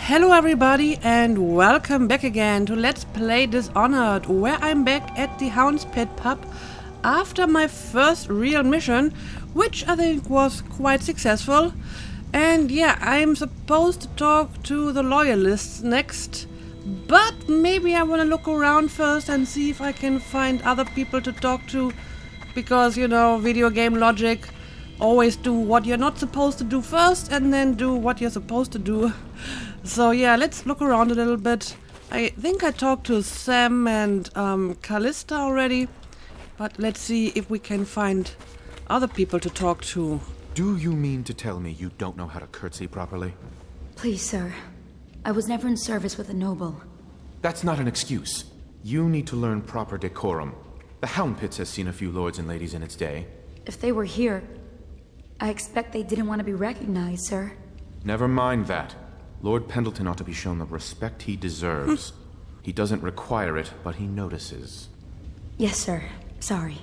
Hello everybody and welcome back again to Let's Play Dishonored, where I'm back at the Hound's Pit pub after my first real mission, which I think was quite successful. And yeah, I'm supposed to talk to the loyalists next, but maybe I want to look around first and see if I can find other people to talk to, because, you know, video game logic, always do what you're not supposed to do first and then do what you're supposed to do. So yeah, let's look around a little bit. I think I talked to Sam and Callista already, but let's see if we can find other people to talk to. Do you mean to tell me you don't know how to curtsy properly? Please, sir. I was never in service with a noble. That's not an excuse. You need to learn proper decorum. The Hound Pits has seen a few lords and ladies in its day. If they were here, I expect they didn't want to be recognized, sir. Never mind that. Lord Pendleton ought to be shown the respect he deserves. He doesn't require it, but he notices. Yes, sir. Sorry.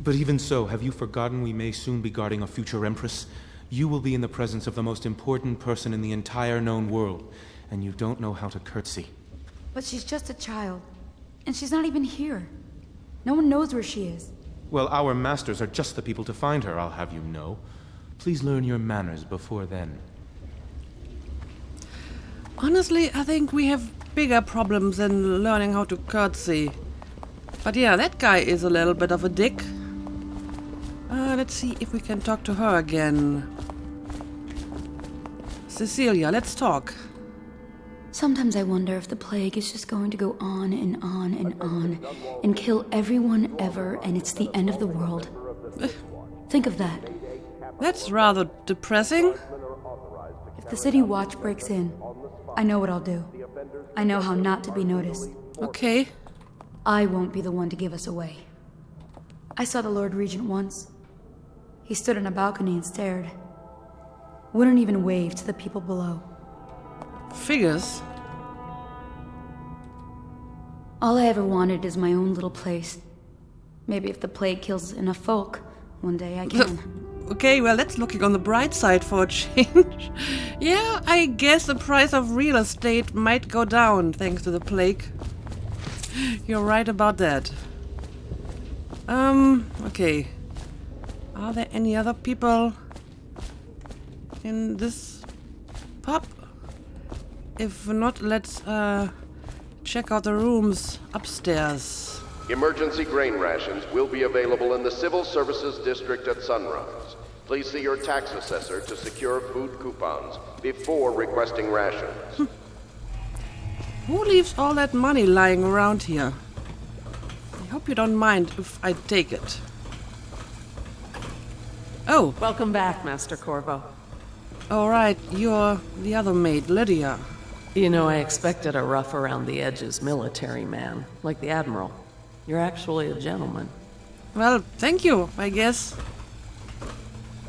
But even so, have you forgotten we may soon be guarding a future Empress? You will be in the presence of the most important person in the entire known world, and you don't know how to curtsy. But she's just a child, and she's not even here. No one knows where she is. Well, our masters are just the people to find her, I'll have you know. Please learn your manners before then. Honestly, I think we have bigger problems than learning how to curtsy. But yeah, that guy is a little bit of a dick. Let's see if we can talk to her again. Cecilia, let's talk. Sometimes I wonder if the plague is just going to go on and on and on and kill everyone ever, and it's the end of the world. Think of that. That's rather depressing. If the city watch breaks in, I know what I'll do. I know how not to be noticed. Okay. I won't be the one to give us away. I saw the Lord Regent once. He stood on a balcony and stared. Wouldn't even wave to the people below. Figures. All I ever wanted is my own little place. Maybe if the plague kills enough folk, one day I can. Okay, well, that's looking on the bright side for a change. Yeah, I guess the price of real estate might go down thanks to the plague. You're right about that. Okay. Are there any other people in this pub? If not, let's check out the rooms upstairs. Emergency grain rations will be available in the Civil Services District at sunrise. Please see your tax assessor to secure food coupons before requesting rations. Who leaves all that money lying around here? I hope you don't mind if I take it. Oh. Welcome back, Master Corvo. Alright, you're the other maid, Lydia. You know, I expected a rough around the edges military man, like the Admiral. You're actually a gentleman. Well, thank you, I guess.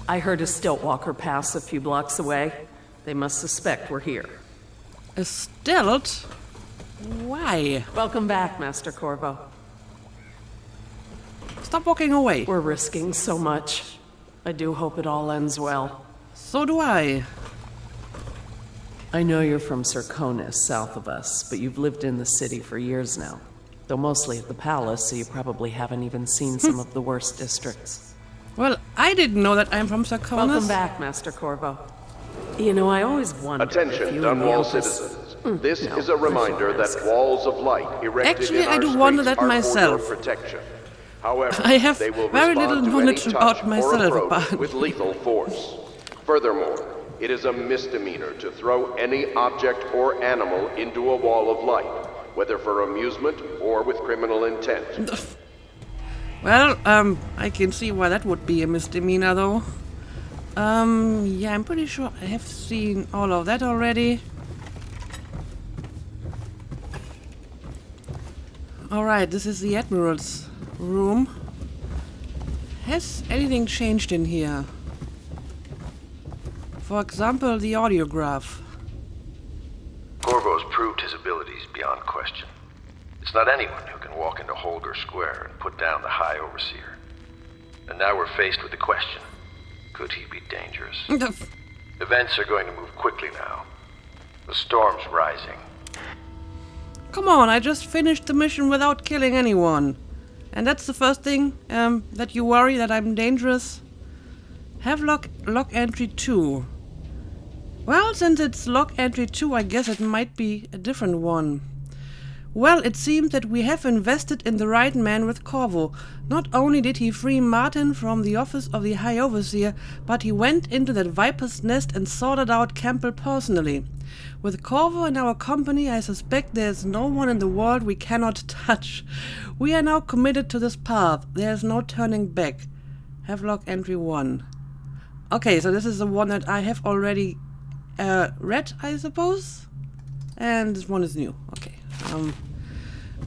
I heard a stilt walker pass a few blocks away. They must suspect we're here. A stilt? Why? Welcome back, Master Corvo. Stop walking away. We're risking so much. I do hope it all ends well. So do I. I know you're from Serconis, south of us, but you've lived in the city for years now. Though mostly at the palace, so you probably haven't even seen some of the worst districts. Well, I didn't know that I'm from Serconis. Welcome back, Master Corvo. You know, I always wondered Attention, if Dunwall citizens. This is a reminder that walls of light erected Actually, in I our do wonder streets that are myself. for your protection. However, I have they will very respond little to knowledge any about touch myself or approach about- with lethal force. Furthermore, it is a misdemeanor to throw any object or animal into a wall of light, whether for amusement or with criminal intent. Well, I can see why that would be a misdemeanor, though. Yeah, I'm pretty sure I have seen all of that already. Alright, this is the Admiral's room. Has anything changed in here? For example, the audiograph. Corvo's proved his abilities beyond question. It's not anyone who can walk into Holger Square and put down the High Overseer. And now we're faced with the question, could he be dangerous? Events are going to move quickly now. The storm's rising. Come on, I just finished the mission without killing anyone. And that's the first thing, that you worry that I'm dangerous? Have log entry 2. Well, since it's log entry 2, I guess it might be a different one. Well, it seems that we have invested in the right man with Corvo. Not only did he free Martin from the office of the High Overseer, but he went into that viper's nest and sorted out Campbell personally. With Corvo in our company, I suspect there is no one in the world we cannot touch. We are now committed to this path. There is no turning back. Have log entry 1. Okay, so this is the one that I have already read, I suppose? And this one is new. Okay.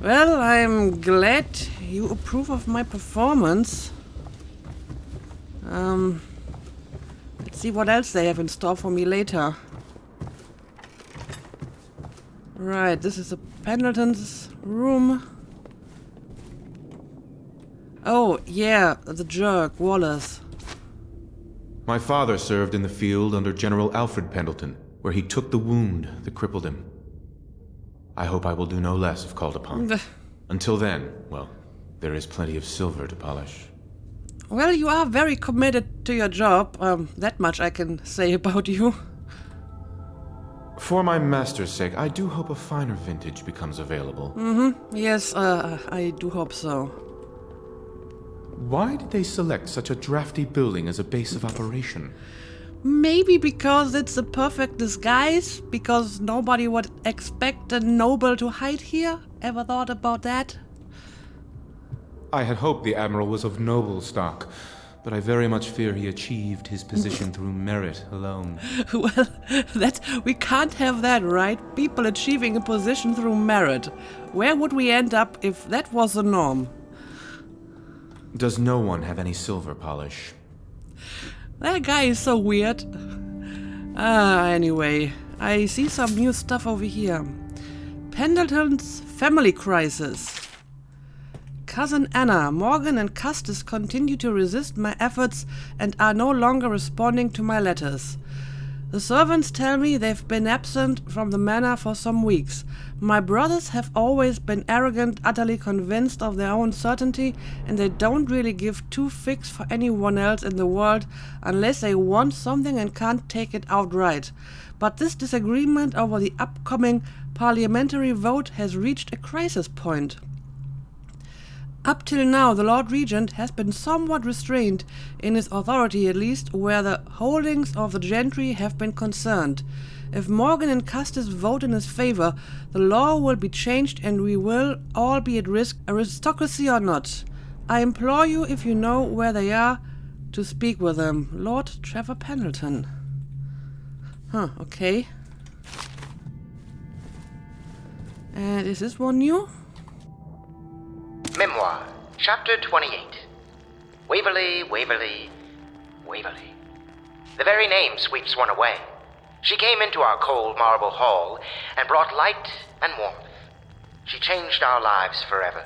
Well, I'm glad you approve of my performance. Let's see what else they have in store for me later. Right, this is the Pendleton's room. Oh, yeah, the jerk, Wallace. My father served in the field under General Alfred Pendleton, where he took the wound that crippled him. I hope I will do no less if called upon. Until then, well, there is plenty of silver to polish. Well, you are very committed to your job. That much I can say about you. For my master's sake, I do hope a finer vintage becomes available. Yes, I do hope so. Why did they select such a drafty building as a base of operation? Maybe because it's a perfect disguise? Because nobody would expect a noble to hide here? Ever thought about that? I had hoped the Admiral was of noble stock, but I very much fear he achieved his position through merit alone. Well, we can't have that, right? People achieving a position through merit. Where would we end up if that was the norm? Does no one have any silver polish? That guy is so weird. Anyway, I see some new stuff over here. Pendleton's family crisis. Cousin Anna, Morgan and Custis continue to resist my efforts and are no longer responding to my letters. The servants tell me they've been absent from the manor for some weeks. My brothers have always been arrogant, utterly convinced of their own certainty, and they don't really give two figs for anyone else in the world unless they want something and can't take it outright. But this disagreement over the upcoming parliamentary vote has reached a crisis point. Up till now, the Lord Regent has been somewhat restrained, in his authority at least, where the holdings of the gentry have been concerned. If Morgan and Custis vote in his favor, the law will be changed and we will all be at risk, aristocracy or not. I implore you, if you know where they are, to speak with them. Lord Trevor Pendleton. Okay. And is this one new? Memoir, Chapter 28. Waverly, Waverly, Waverly. The very name sweeps one away. She came into our cold marble hall and brought light and warmth. She changed our lives forever.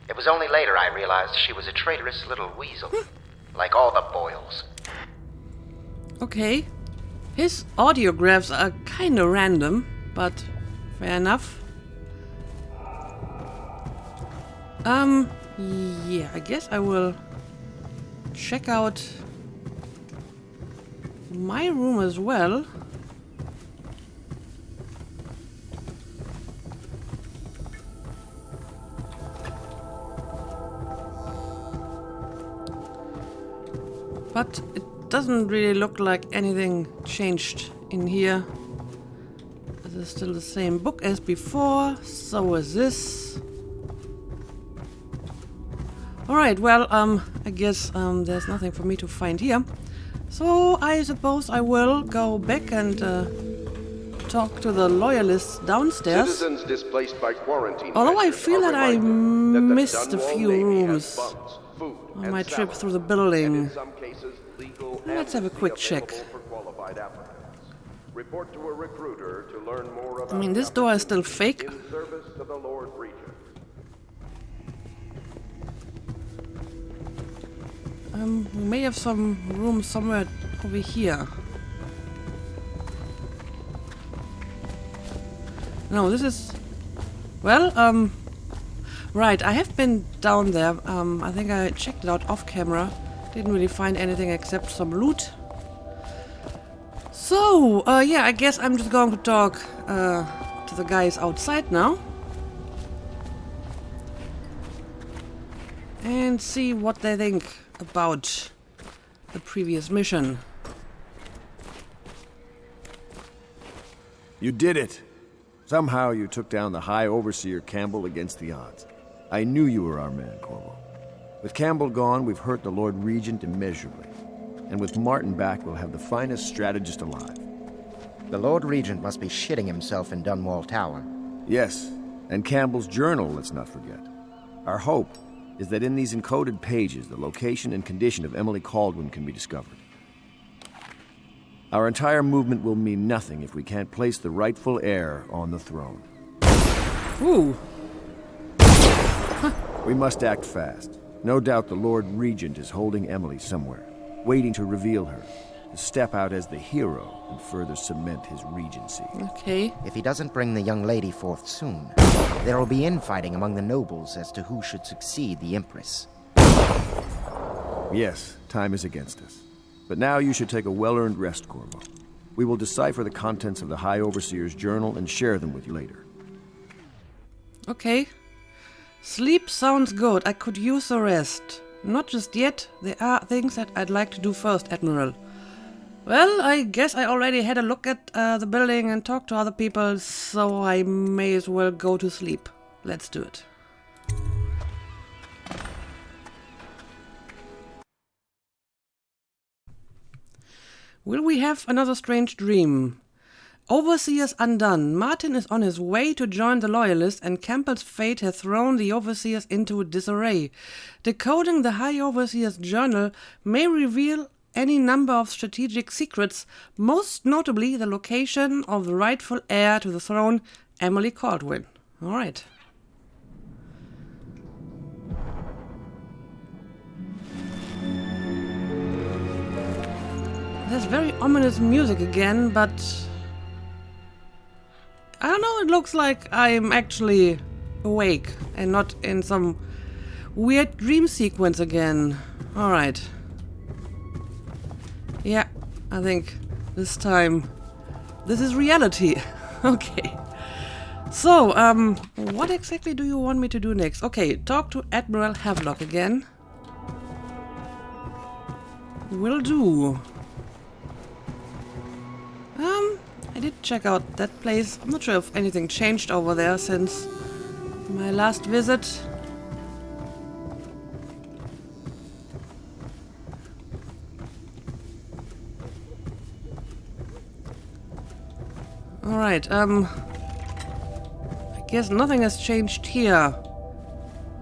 It was only later I realized she was a traitorous little weasel, like all the Boyles. Okay. His audiographs are kinda random, but fair enough. Yeah, I guess I will check out my room as well. But it doesn't really look like anything changed in here. This is still the same book as before, so is this. Alright, well, I guess there's nothing for me to find here. So I suppose I will go back and talk to the loyalists downstairs. Citizens displaced by quarantine. Although I feel that I missed a few rooms on my trip through the building. Let's have a quick check. Report to a recruiter to learn more about I mean, this door is still fake. in service to the Lord Regent. We may have some room somewhere over here. No, this is... Well, right, I have been down there. I think I checked it out off camera. Didn't really find anything except some loot. So, yeah, I guess I'm just going to talk to the guys outside now. And see what they think about the previous mission. You did it! Somehow you took down the High Overseer Campbell against the odds. I knew you were our man, Corvo. With Campbell gone, we've hurt the Lord Regent immeasurably. And with Martin back, we'll have the finest strategist alive. The Lord Regent must be shitting himself in Dunwall Tower. Yes, and Campbell's journal, let's not forget. Our hope is that in these encoded pages, the location and condition of Emily Kaldwin can be discovered. Our entire movement will mean nothing if we can't place the rightful heir on the throne. Ooh. We must act fast. No doubt the Lord Regent is holding Emily somewhere, waiting to reveal her, to step out as the hero and further cement his regency. Okay. If he doesn't bring the young lady forth soon, there will be infighting among the nobles as to who should succeed the Empress. Yes, time is against us. But now you should take a well-earned rest, Corvo. We will decipher the contents of the High Overseer's journal and share them with you later. Okay. Sleep sounds good. I could use a rest. Not just yet. There are things that I'd like to do first, Admiral. Well, I guess I already had a look at the building and talked to other people, so I may as well go to sleep. Let's do it. Will we have another strange dream? Overseers undone. Martin is on his way to join the loyalists, and Campbell's fate has thrown the Overseers into disarray. Decoding the High Overseer's journal may reveal any number of strategic secrets, most notably the location of the rightful heir to the throne, Emily Kaldwin. Alright. There's very ominous music again, but I don't know, it looks like I'm actually awake and not in some weird dream sequence again. Alright. Yeah, I think this time this is reality. Okay. So, what exactly do you want me to do next? Okay, talk to Admiral Havelock again. Will do. I did check out that place. I'm not sure if anything changed over there since my last visit. Alright, I guess nothing has changed here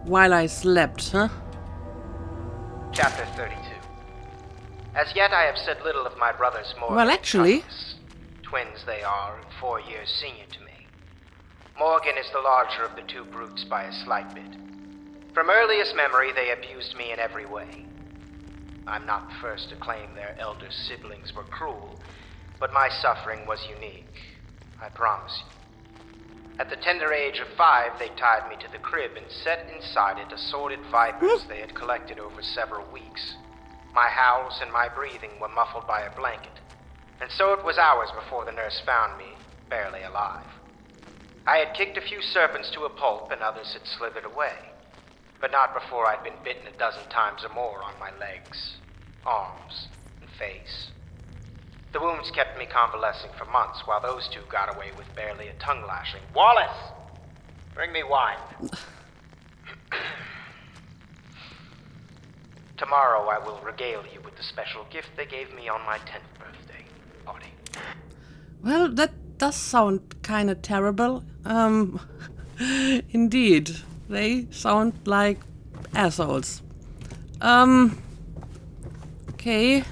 while I slept, huh? Chapter 32. As yet I have said little of my brothers Morgan. Well, actually... Twins they are, and 4 years senior to me. Morgan is the larger of the two brutes by a slight bit. From earliest memory, they abused me in every way. I'm not the first to claim their elder siblings were cruel, but my suffering was unique, I promise you. At the tender age of 5, they tied me to the crib and set inside it assorted vipers they had collected over several weeks. My howls and my breathing were muffled by a blanket. And so it was hours before the nurse found me, barely alive. I had kicked a few serpents to a pulp and others had slithered away, but not before I'd been bitten a dozen times or more on my legs, arms, and face. The wounds kept me convalescing for months while those two got away with barely a tongue lashing. Wallace! Bring me wine. Tomorrow I will regale you with the special gift they gave me on my 10th birthday party. Well, that does sound kind of terrible. Indeed. They sound like assholes. Okay.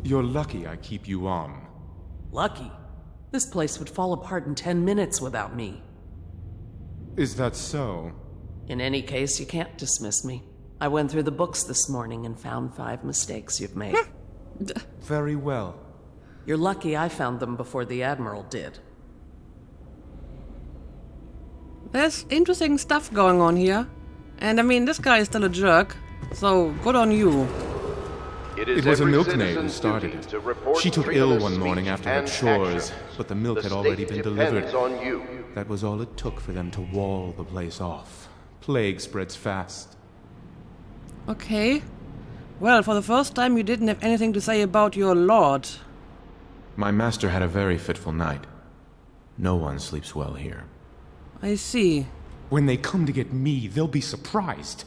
You're lucky I keep you on. Lucky? This place would fall apart in 10 minutes without me. Is that so? In any case, you can't dismiss me. I went through the books this morning and found 5 mistakes you've made. Very well. You're lucky I found them before the Admiral did. There's interesting stuff going on here. And I mean, this guy is still a jerk, so good on you. It was a milkmaid who started it. She took ill one morning after her chores, but the milk had already been delivered. That was all it took for them to wall the place off. Plague spreads fast. Okay. Well, for the first time you didn't have anything to say about your lord. My master had a very fitful night. No one sleeps well here. I see. When they come to get me, they'll be surprised.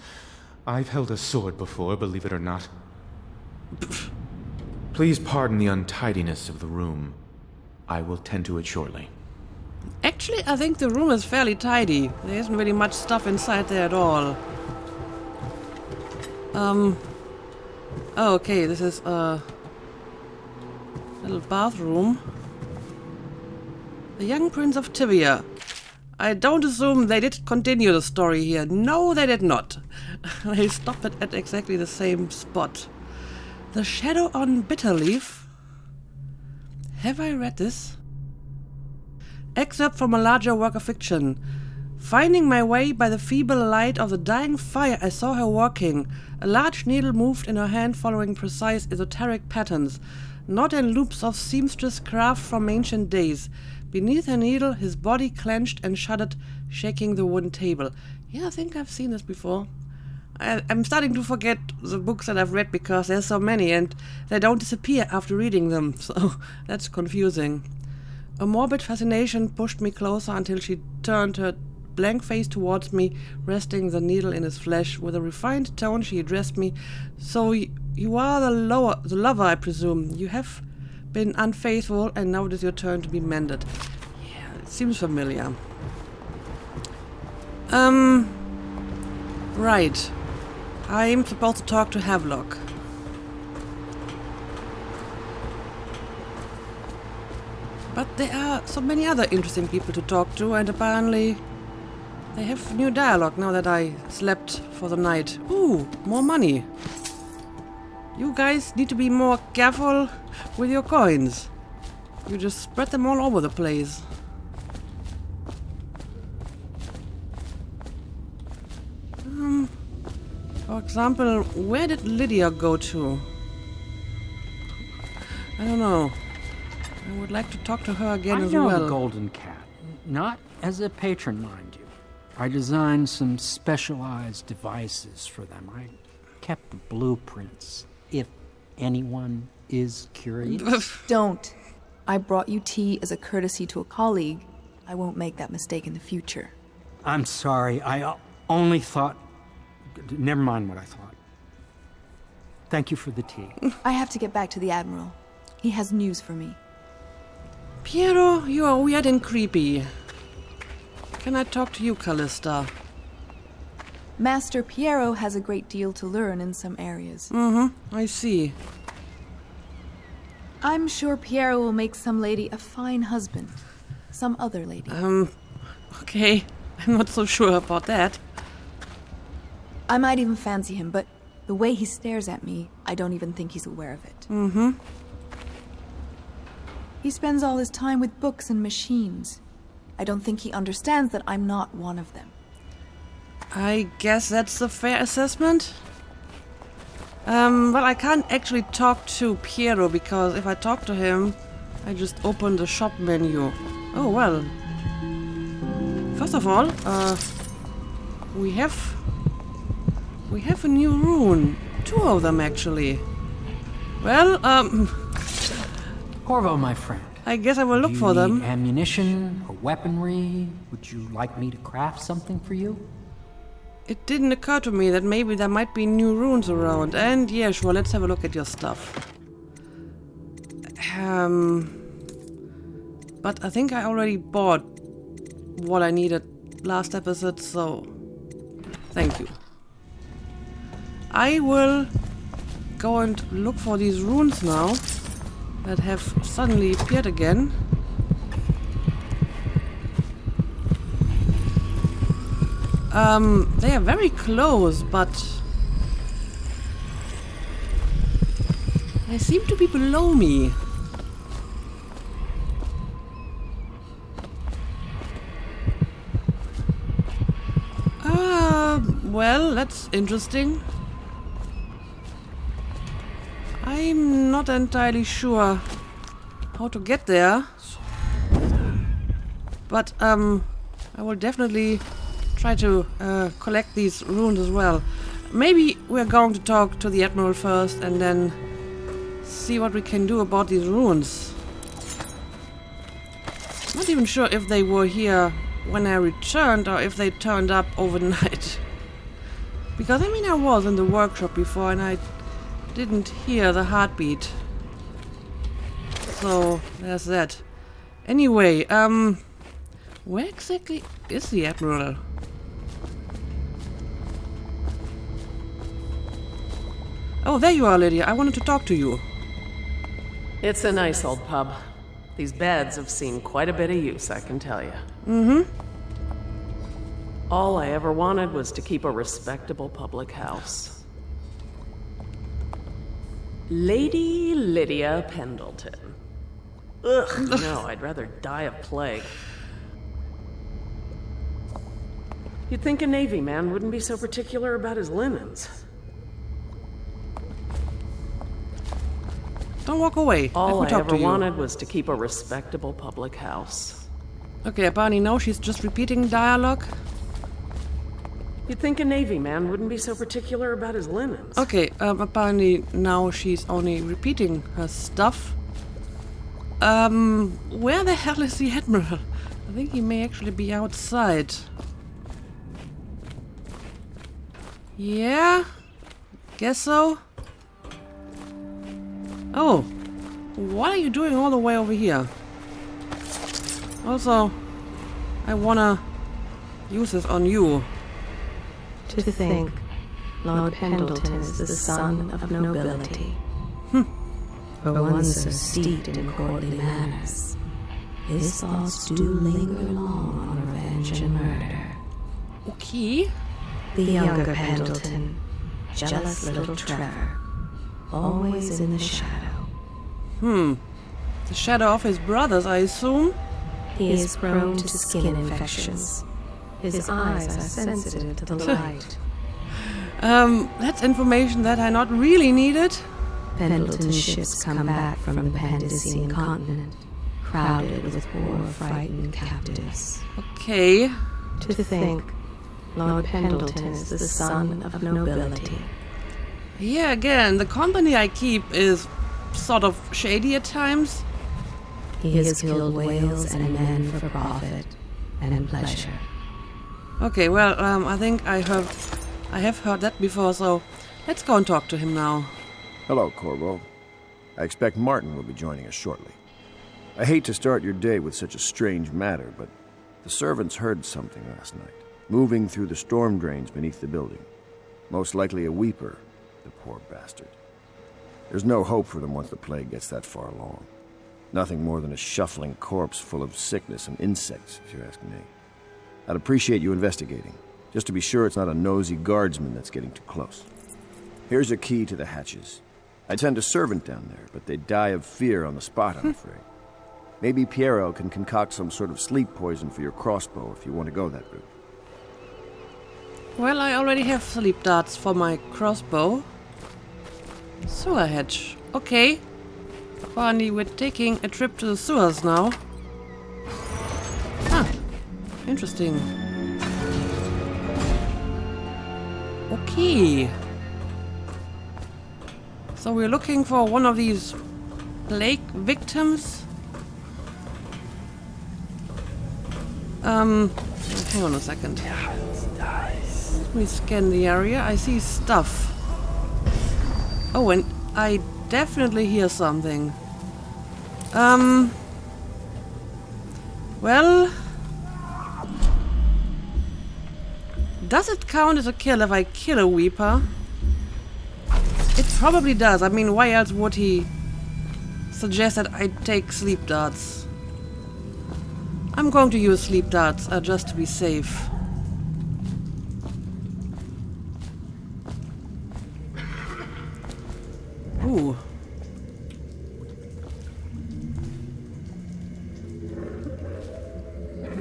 I've held a sword before, believe it or not. Please pardon the untidiness of the room. I will tend to it shortly. Actually, I think the room is fairly tidy. There isn't really much stuff inside there at all. Oh, okay, this is a little bathroom. The Young Prince of Tivia. I don't assume they did continue the story here. No, they did not. They stopped it at exactly the same spot. The Shadow on Bitterleaf. Have I read this? Excerpt from a larger work of fiction. Finding my way by the feeble light of the dying fire, I saw her walking. A large needle moved in her hand, following precise esoteric patterns, not in loops of seamstress craft from ancient days. Beneath her needle, his body clenched and shuddered, shaking the wooden table. Yeah, I think I've seen this before. I'm starting to forget the books that I've read because there's so many and they don't disappear after reading them, so that's confusing. A morbid fascination pushed me closer until she turned her blank face towards me, resting the needle in his flesh. With a refined tone she addressed me. So you are the lover, I presume. You have been unfaithful and now it is your turn to be mended. Yeah, it seems familiar. Right. I'm supposed to talk to Havelock. But there are so many other interesting people to talk to, and apparently they have new dialogue now that I slept for the night. Ooh, more money. You guys need to be more careful with your coins. You just spread them all over the place. For example, where did Lydia go to? I don't know. I would like to talk to her again as well. I know the Golden Cat. Not as a patron, mind you. I designed some specialized devices for them. I kept the blueprints, if anyone is curious. Don't. I brought you tea as a courtesy to a colleague. I won't make that mistake in the future. I'm sorry. I only thought... Never mind what I thought. Thank you for the tea. I have to get back to the Admiral. He has news for me. Piero, you are weird and creepy. Can I talk to you, Callista? Master Piero has a great deal to learn in some areas. I see. I'm sure Piero will make some lady a fine husband. Some other lady. Okay. I'm not so sure about that. I might even fancy him, but the way he stares at me, I don't even think he's aware of it. He spends all his time with books and machines. I don't think he understands that I'm not one of them. I guess that's a fair assessment. Well, I can't actually talk to Piero because if I talk to him, I just open the shop menu. Oh, well. First of all, we have a new rune. 2 of them, actually. Well, Corvo, my friend. I guess I will look for them. Do you need ammunition or weaponry? Would you like me to craft something for you? It didn't occur to me that maybe there might be new runes around. And yeah, sure, let's have a look at your stuff. But I think I already bought what I needed last episode, so thank you. I will go and look for these runes now that have suddenly appeared again. They are very close, but they seem to be below me. Well, that's interesting. I'm not entirely sure how to get there. But, I will definitely try to collect these runes as well. Maybe we're going to talk to the Admiral first and then see what we can do about these runes. Not even sure if they were here when I returned or if they turned up overnight. Because, I mean, I was in the workshop before and I didn't hear the heartbeat. So, there's that. Anyway, where exactly is the Admiral? Oh, there you are, Lydia. I wanted to talk to you. It's a nice old pub. These beds have seen quite a bit of use, I can tell you. Mm-hmm. All I ever wanted was to keep a respectable public house. Lady Lydia Pendleton. Ugh, no, I'd rather die of plague. You'd think a Navy man wouldn't be so particular about his linens. Don't walk away. All I ever wanted was to keep a respectable public house. Okay, apparently now she's just repeating dialogue. You'd think a Navy man wouldn't be so particular about his linens. Okay, apparently now she's only repeating her stuff. Where the hell is the Admiral? I think he may actually be outside. Yeah, guess so. Oh, what are you doing all the way over here? Also, I wanna use this on you. To think, Lord Pendleton is the son of nobility. For one so steeped in courtly manners, his thoughts do linger long on revenge and murder. Okay. The younger Pendleton, jealous little Trevor, always in the shadow. The shadow of his brothers, I assume? He is prone to skin infections. His eyes are sensitive to the light. That's information that I not really needed. Pendleton's ships come back from the Pandician continent, crowded with poor, frightened captives. Okay. To think, Lord Pendleton is the son of nobility. Yeah, again, the company I keep is sort of shady at times. He has killed whales and men for profit and pleasure. Okay, well, I think I have heard that before, so let's go and talk to him now. Hello, Corvo. I expect Martin will be joining us shortly. I hate to start your day with such a strange matter, but the servants heard something last night, moving through the storm drains beneath the building. Most likely a weeper, the poor bastard. There's no hope for them once the plague gets that far along. Nothing more than a shuffling corpse full of sickness and insects, if you ask me. I'd appreciate you investigating, just to be sure it's not a nosy guardsman that's getting too close. Here's a key to the hatches. I'd send a servant down there, but they'd die of fear on the spot, I'm afraid. Maybe Piero can concoct some sort of sleep poison for your crossbow if you want to go that route. Well, I already have sleep darts for my crossbow. Sewer hatch. Okay. Apparently we're taking a trip to the sewers now. Ah, interesting. Okay. So we're looking for one of these plague victims. Hang on a second. Let me scan the area. I see stuff. Oh, and I definitely hear something. Well, does it count as a kill if I kill a Weeper? It probably does. I mean, why else would he suggest that I take sleep darts? I'm going to use sleep darts just to be safe. Ooh.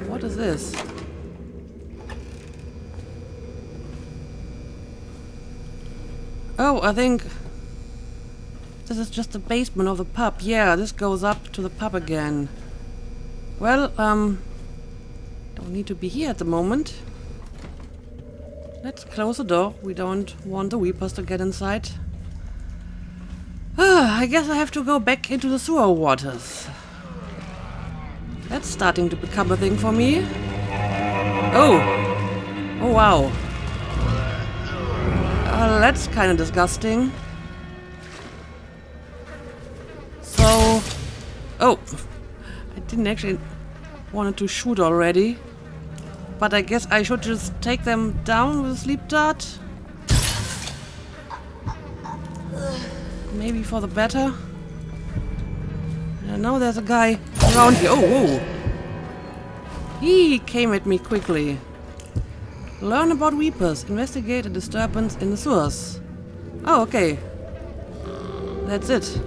What is this? Oh, I think this is just the basement of the pub. Yeah, this goes up to the pub again. Well, don't need to be here at the moment. Let's close the door. We don't want the Weepers to get inside. I guess I have to go back into the sewer waters. That's starting to become a thing for me. Oh! Oh, wow. That's kind of disgusting. So... Oh! I didn't actually wanted to shoot already. But I guess I should just take them down with a sleep dart. Maybe for the better. I know there's a guy around here. Oh, whoa! He came at me quickly. Learn about Weepers. Investigate a disturbance in the sewers. Oh, okay. That's it.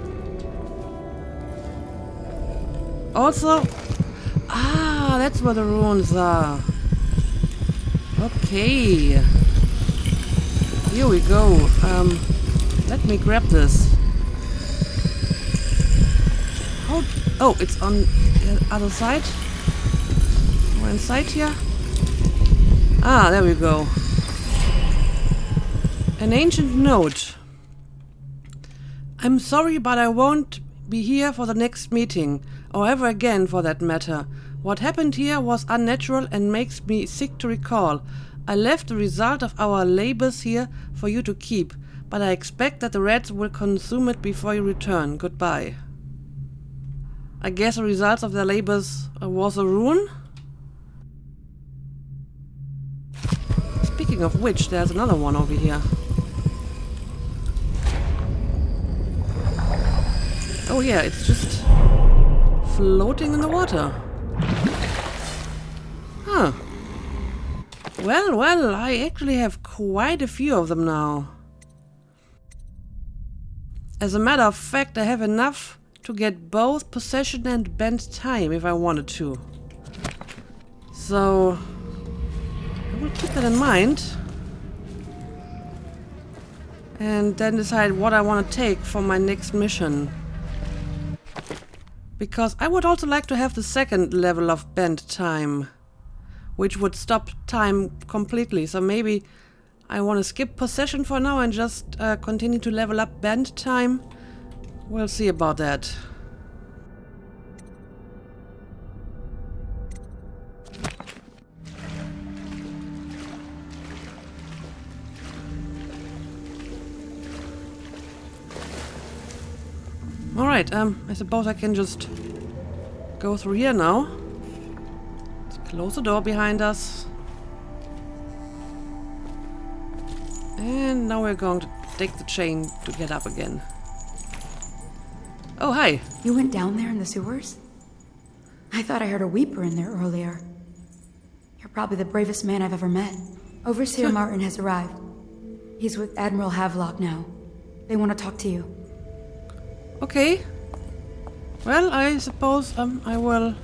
Also... Ah, that's where the ruins are. Okay. Here we go. Let me grab this. How... Oh, it's on the other side? We're inside here? Ah, there we go. An ancient note. I'm sorry, but I won't be here for the next meeting, or ever again for that matter. What happened here was unnatural and makes me sick to recall. I left the result of our labors here for you to keep, but I expect that the rats will consume it before you return. Goodbye. I guess the results of their labors was a rune? Speaking of which, there's another one over here. Oh yeah, it's just floating in the water. Huh. Well, I actually have quite a few of them now. As a matter of fact, I have enough to get both possession and bend time if I wanted to. So... I will keep that in mind. And then decide what I want to take for my next mission. Because I would also like to have the second level of bend time, which would stop time completely. So maybe I want to skip possession for now and just continue to level up bend time. We'll see about that. Alright, I suppose I can just go through here now. Let's close the door behind us. And now we're going to take the chain to get up again. Oh, hi. You went down there in the sewers? I thought I heard a Weeper in there earlier. You're probably the bravest man I've ever met. Overseer Martin has arrived. He's with Admiral Havelock now. They want to talk to you. Okay. Well, I suppose I will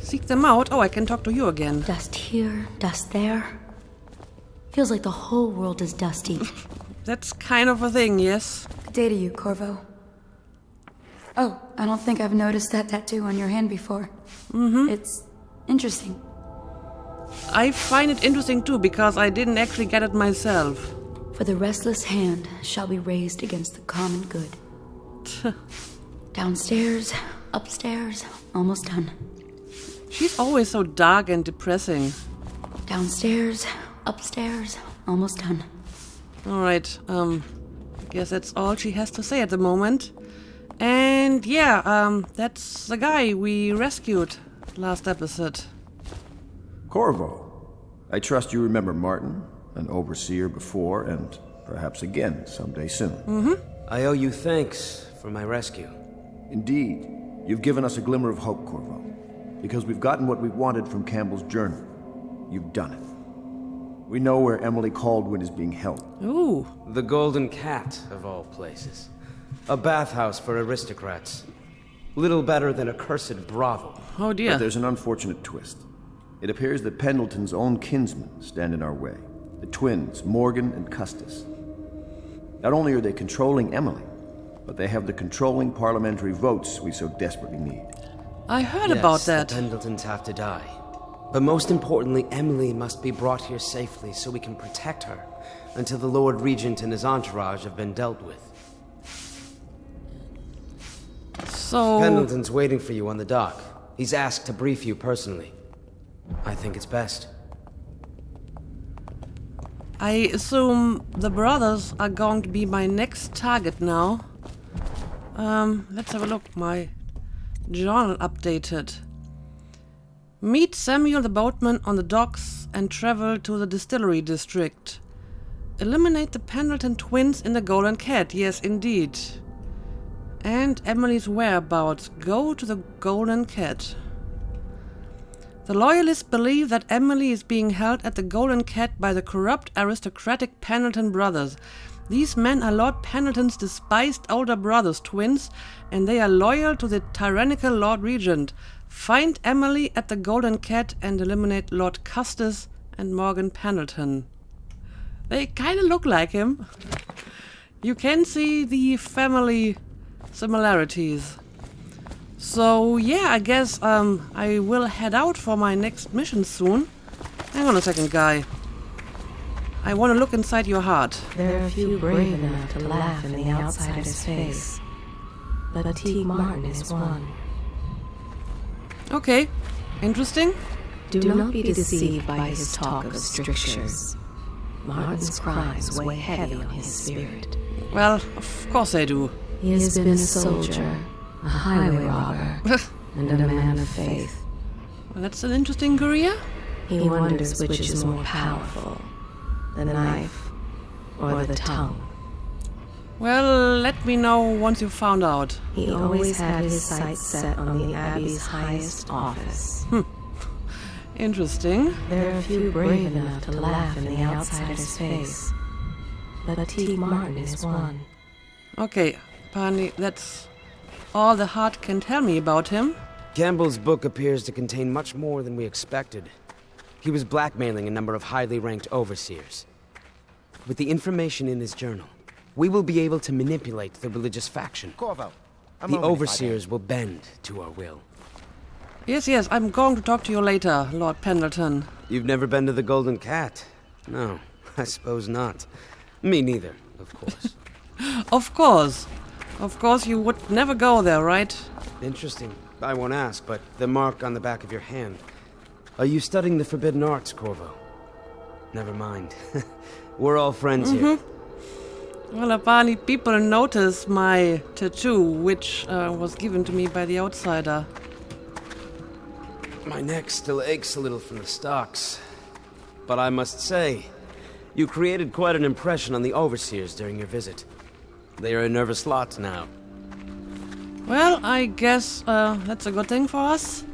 seek them out. Oh, I can talk to you again. Dust here, dust there. Feels like the whole world is dusty. That's kind of a thing, yes. Good day to you, Corvo. Oh, I don't think I've noticed that tattoo on your hand before. Mm-hmm. It's interesting. I find it interesting too, because I didn't actually get it myself. For the restless hand shall be raised against the common good. Downstairs, upstairs, almost done. She's always so dark and depressing. Downstairs, upstairs, almost done. Alright, I guess that's all she has to say at the moment. And yeah, that's the guy we rescued last episode. Corvo. I trust you remember Martin, an overseer before, and perhaps again someday soon. Mm-hmm. I owe you thanks for my rescue. Indeed. You've given us a glimmer of hope, Corvo. Because we've gotten what we wanted from Campbell's journal. You've done it. We know where Emily Caldwin is being held. Ooh. The Golden Cat, of all places. A bathhouse for aristocrats. Little better than a cursed brothel. Oh dear. But there's an unfortunate twist. It appears that Pendleton's own kinsmen stand in our way. The twins, Morgan and Custis. Not only are they controlling Emily, but they have the controlling parliamentary votes we so desperately need. I heard about that. The Pendletons have to die. But most importantly, Emily must be brought here safely so we can protect her until the Lord Regent and his entourage have been dealt with. So... Pendleton's waiting for you on the dock. He's asked to brief you personally. I think it's best. I assume the brothers are going to be my next target now. Let's have a look. My journal updated. Meet Samuel the boatman on the docks and travel to the distillery district. Eliminate the Pendleton twins in the Golden Cat. Yes, indeed. And Emily's whereabouts. Go to the Golden Cat. The loyalists believe that Emily is being held at the Golden Cat by the corrupt aristocratic Pendleton brothers. These men are Lord Pendleton's despised older brothers, twins, and they are loyal to the tyrannical Lord Regent. Find Emily at the Golden Cat and eliminate Lord Custis and Morgan Pendleton. They kind of look like him. You can see the family similarities. So yeah, I guess I will head out for my next mission soon. Hang on a second, guy. I want to look inside your heart. There are few brave enough to laugh in the outsider's face, but Teague Martin is one. Okay, interesting. Do not be deceived by his talk of strictures. Martin's crimes weigh heavy on his spirit. Well, of course they do. He has been a soldier, a highway robber, and a man of faith. Well, that's an interesting career. He wonders which is more powerful, the knife or the tongue. Well, let me know once you've found out. He always had his sights set on the Abbey's highest office. Interesting. There are few brave enough to laugh in the outsider's face, but Teague Martin is one. Okay, apparently that's all the heart can tell me about him. Campbell's book appears to contain much more than we expected. He was blackmailing a number of highly ranked overseers. With the information in his journal, we will be able to manipulate the religious faction. Corvo, the overseers will bend to our will. Yes, I'm going to talk to you later, Lord Pendleton. You've never been to the Golden Cat? No, I suppose not. Me neither, of course. Of course. Of course you would never go there, right? Interesting. I won't ask, but the mark on the back of your hand. Are you studying the forbidden arts, Corvo? Never mind. We're all friends here. Well, apparently people notice my tattoo, which was given to me by the outsider. My neck still aches a little from the stocks. But I must say, you created quite an impression on the overseers during your visit. They are a nervous lot now. Well, I guess that's a good thing for us.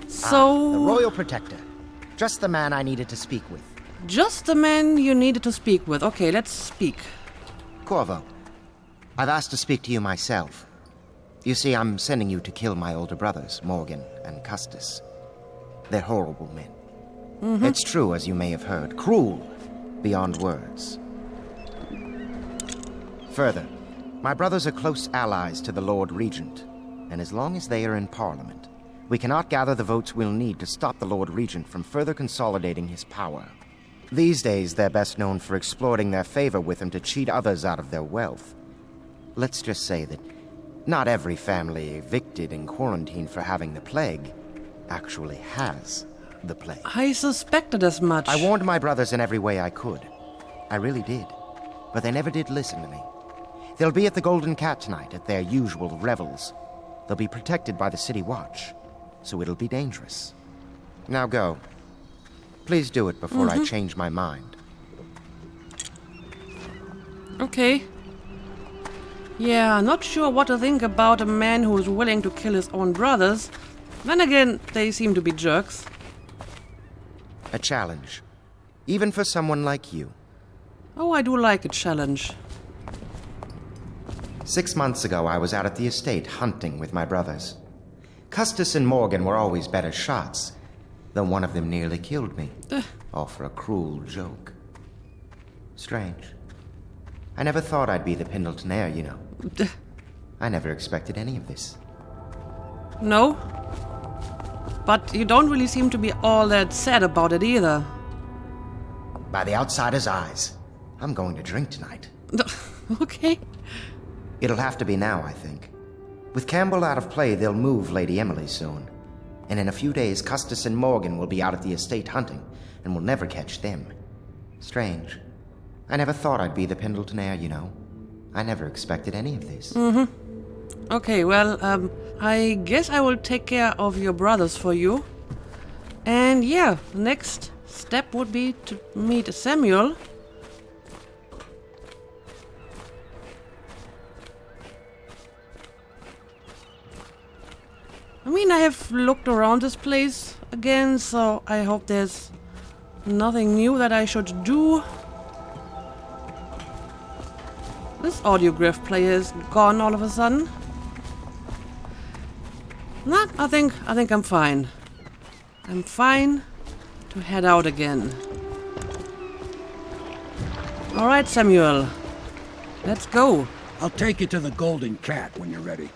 So... the Royal Protector. Just the man I needed to speak with. Just the man you needed to speak with. Okay, let's speak. Corvo, I've asked to speak to you myself. You see, I'm sending you to kill my older brothers, Morgan and Custis. They're horrible men. It's true, as you may have heard. Cruel beyond words. Further, my brothers are close allies to the Lord Regent, and as long as they are in Parliament, we cannot gather the votes we'll need to stop the Lord Regent from further consolidating his power. These days, they're best known for exploiting their favor with him to cheat others out of their wealth. Let's just say that not every family evicted and quarantined for having the plague actually has the plague. I suspected as much. I warned my brothers in every way I could. I really did. But they never did listen to me. They'll be at the Golden Cat tonight at their usual revels. They'll be protected by the City Watch, so it'll be dangerous. Now go. Please do it before I change my mind. Okay. Yeah, not sure what to think about a man who is willing to kill his own brothers. Then again, they seem to be jerks. A challenge. Even for someone like you. Oh, I do like a challenge. 6 months ago, I was out at the estate hunting with my brothers. Custis and Morgan were always better shots, though one of them nearly killed me. All for a cruel joke. Strange. I never thought I'd be the Pendleton heir, you know. I never expected any of this. No? But you don't really seem to be all that sad about it either. By the outsider's eyes, I'm going to drink tonight. Okay. It'll have to be now, I think. With Campbell out of play, they'll move Lady Emily soon. And in a few days, Custis and Morgan will be out at the estate hunting, and we'll never catch them. Strange. I never thought I'd be the Pendleton heir, you know. I never expected any of this. Okay, well, I guess I will take care of your brothers for you. And yeah, next step would be to meet Samuel. I mean, I have looked around this place again, so I hope there's nothing new that I should do. This audiograph player is gone all of a sudden. Nah, I think I'm fine. I'm fine to head out again. Alright, Samuel. Let's go. I'll take you to the Golden Cat when you're ready.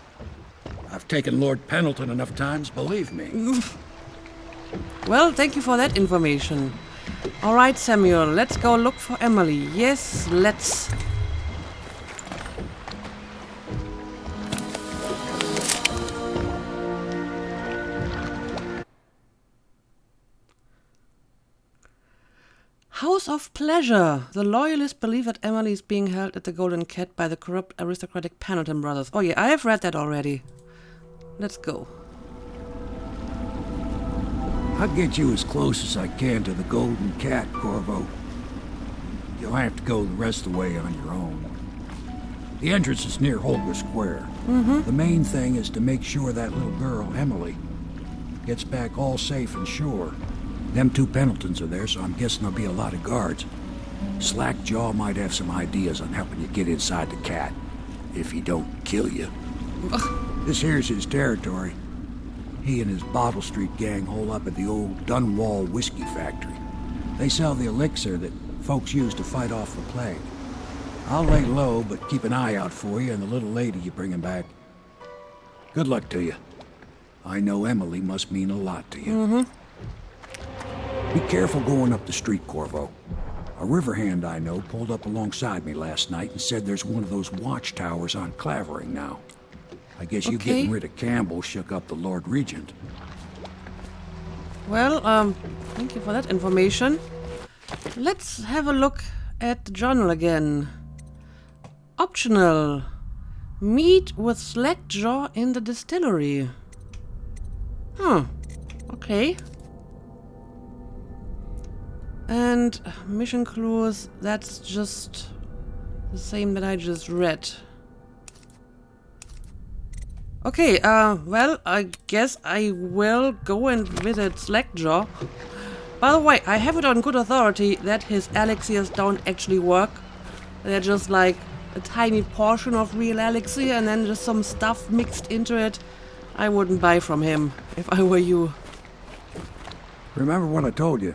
I've taken Lord Pendleton enough times, believe me. Well, thank you for that information. Alright, Samuel, let's go look for Emily. Yes, let's. House of Pleasure. The loyalists believe that Emily is being held at the Golden Cat by the corrupt aristocratic Pendleton brothers. Oh yeah, I have read that already. Let's go. I'll get you as close as I can to the Golden Cat, Corvo. You'll have to go the rest of the way on your own. The entrance is near Holger Square. The main thing is to make sure that little girl, Emily, gets back all safe and sure. Them two Pendletons are there, so I'm guessing there'll be a lot of guards. Slackjaw might have some ideas on helping you get inside the cat, if he don't kill you. This here's his territory. He and his Bottle Street gang hole up at the old Dunwall whiskey factory. They sell the elixir that folks use to fight off the plague. I'll lay low, but keep an eye out for you and the little lady you bring him back. Good luck to you. I know Emily must mean a lot to you. Be careful going up the street, Corvo. A river hand I know pulled up alongside me last night and said there's one of those watchtowers on Clavering now. I guess you getting rid of Campbell shook up the Lord Regent. Well, thank you for that information. Let's have a look at the journal again. Optional. Meet with Slackjaw in the distillery. Okay. And mission clues, that's just the same that I just read. Okay, well, I guess I will go and visit Slackjaw. By the way, I have it on good authority that his elixirs don't actually work. They're just like a tiny portion of real elixir and then just some stuff mixed into it. I wouldn't buy from him if I were you. Remember what I told you.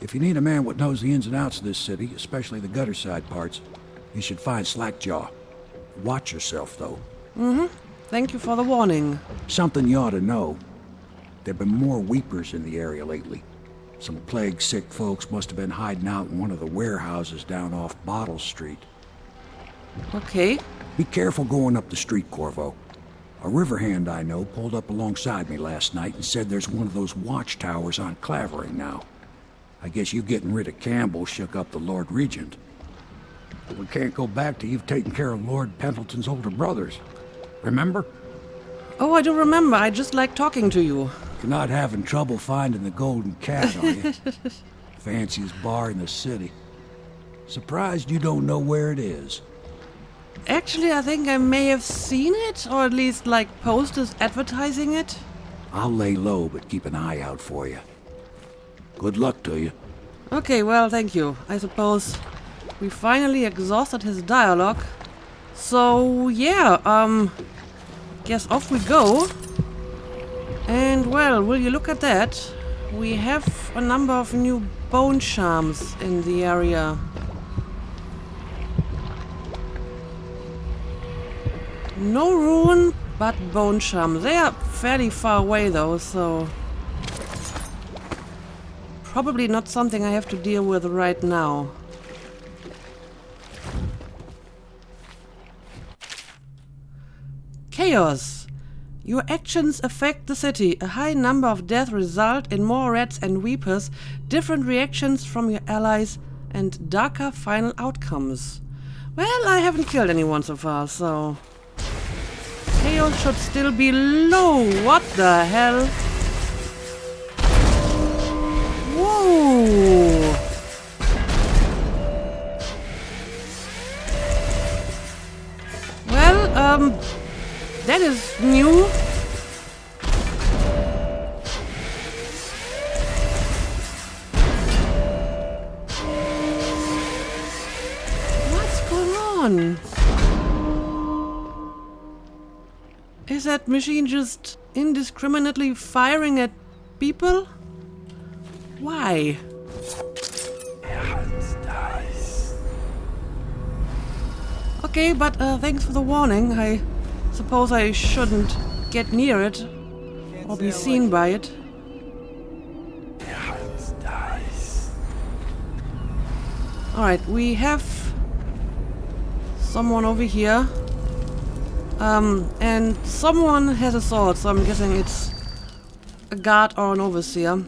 If you need a man what knows the ins and outs of this city, especially the gutter side parts, you should find Slackjaw. Watch yourself, though. Thank you for the warning. Something you ought to know. There've been more weepers in the area lately. Some plague-sick folks must have been hiding out in one of the warehouses down off Bottle Street. Okay. Be careful going up the street, Corvo. A river hand I know pulled up alongside me last night and said there's one of those watchtowers on Clavering now. I guess you getting rid of Campbell shook up the Lord Regent. We can't go back till you've taken care of Lord Pendleton's older brothers. Remember? Oh, I do remember. I just like talking to you. You're not having trouble finding the Golden Cat, are you? Fanciest bar in the city. Surprised you don't know where it is. Actually, I think I may have seen it, or at least like posters advertising it. I'll lay low, but keep an eye out for you. Good luck to you. Okay, well, thank you. I suppose we finally exhausted his dialogue. So, yeah, guess off we go. And, well, will you look at that? We have a number of new bone charms in the area. No rune, but bone charm. They are fairly far away though, so probably not something I have to deal with right now. Chaos. Your actions affect the city. A high number of deaths result in more rats and weepers, different reactions from your allies, and darker final outcomes. Well, I haven't killed anyone so far, so chaos should still be low. What the hell? Whoa! Well, that is new. What's going on? Is that machine just indiscriminately firing at people? Why? Okay, but thanks for the warning. I suppose I shouldn't get near it or be seen by it. Alright, we have someone over here. And someone has a sword, so I'm guessing it's a guard or an overseer.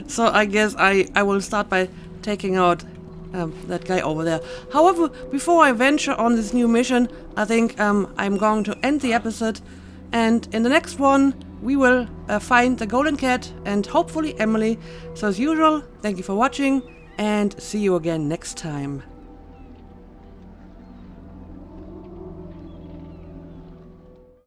So I guess I will start by taking out that guy over there. However, before I venture on this new mission, I think I'm going to end the episode, and in the next one we will find the golden cat and hopefully Emily. So as usual, thank you for watching and see you again next time.